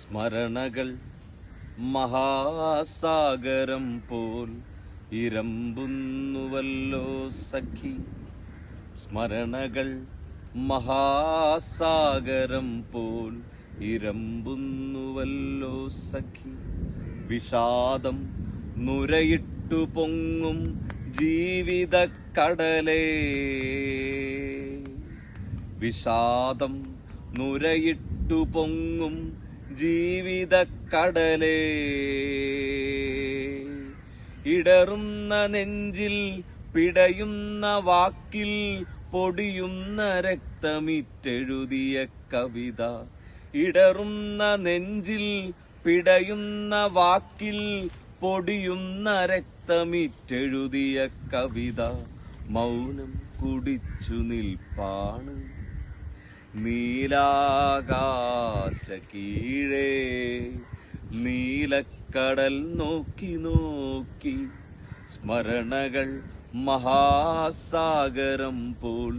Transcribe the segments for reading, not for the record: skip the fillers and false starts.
സ്മരണകൾ മഹാസാഗരം പോൽ ഇരമ്പുന്നുവല്ലോ സഖി. സ്മരണകൾ മഹാസാഗരം പോൽ ഇരമ്പുന്നുവല്ലോ സഖി. വിഷാദം നുരയിട്ടു പൊങ്ങും ജീവിതക്കടലേ, വിഷാദം നുരയിട്ടു പൊങ്ങും ജീവിതക്കടലേ. ഇടറുന്ന നെഞ്ചിൽ പിടയുന്ന വാക്കിൽ പൊടിയുന്ന രക്തമിറ്റെഴുതിയ കവിത. ഇടറുന്ന നെഞ്ചിൽ പിടയുന്ന വാക്കിൽ പൊടിയുന്ന രക്തമിറ്റെഴുതിയ കവിത. മൗനം കുടിച്ചു നിൽപ്പാണ് നീലാകാശ കീഴേ, നീലക്കടൽ നോക്കി നോക്കി. സ്മരണകൾ മഹാസാഗരം പോൽ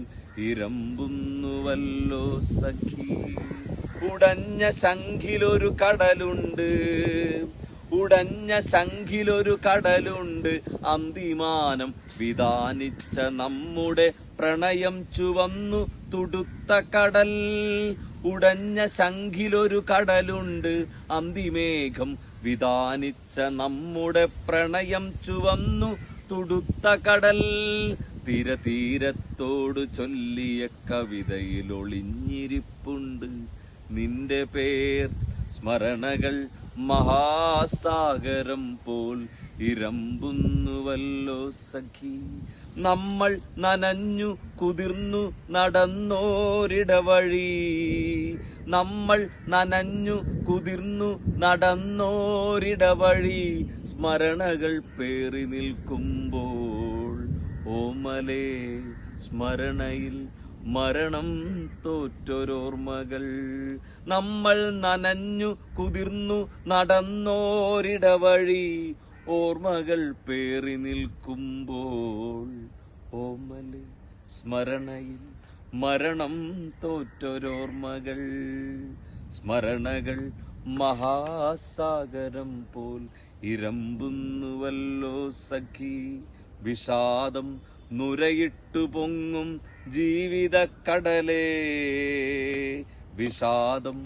ഇരമ്പുന്നുവല്ലോ സഖി. ഉടഞ്ഞ ശംഖിലൊരു കടലുണ്ട്, ഉടഞ്ഞ ശംഖിലൊരു കടലുണ്ട്. അന്തിമാനം വിധാനിച്ച നമ്മുടെ പ്രണയം ചുവന്നു തുടുത്ത കടൽ. ഉടഞ്ഞ ശംഖിലൊരു കടലുണ്ട്, അന്തിമേഘം വിധാനിച്ച നമ്മുടെ പ്രണയം ചുവന്നു തുടുത്ത കടൽ. തീരത്തോട് ചൊല്ലിയ കവിതയിൽ ഒളിഞ്ഞിരിപ്പുണ്ട് നിന്റെ പേർ. സ്മരണകൾ മഹാസാഗരം പോൽ ഇരമ്പുന്നുവല്ലോ സഖി. നമ്മൾ നനഞ്ഞു കുതിർന്നു നടന്നോരിടവഴി, നമ്മൾ നനഞ്ഞു കുതിർന്നു നടന്നോരിടവഴി. സ്മരണകൾ പേറി നിൽക്കുമ്പോൾ ഓമലേ, സ്മരണയിൽ മരണം തോറ്റൊരോർമ്മകൾ. നമ്മൾ നനഞ്ഞു കുതിർന്നു നടന്നോരിടവഴി, ഓർമ്മകൾ പേറി നിൽക്കുമ്പോൾ ഓമലേ, സ്മരണയിൽ മരണം തോറ്റൊരോർമ്മകൾ. സ്മരണകൾ മഹാസാഗരം പോൽ ഇരമ്പുന്നുവല്ലോ സഖി. വിഷാദം നുരയിട്ടു പൊങ്ങും ജീവിതക്കടലേ, വിഷാദം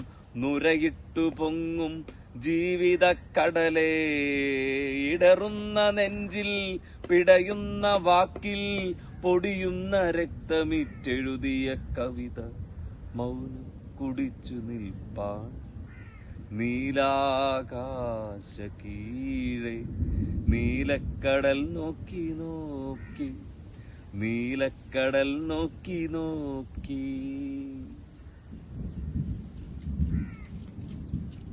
നുരയിട്ടു പൊങ്ങും ജീവിതക്കടലേ. ഇടറുന്ന നെഞ്ചിൽ പിടയുന്ന വാക്കിൽ പൊടിയുന്ന രക്തമിറ്റെഴുതിയ കവിത. മൗനം കുടിച്ചു നിൽപ്പാൻ നീലാകാശ കീഴേ, നീലക്കടൽ നോക്കി നോക്കി, നീലക്കടൽ നോക്കി നോക്കി.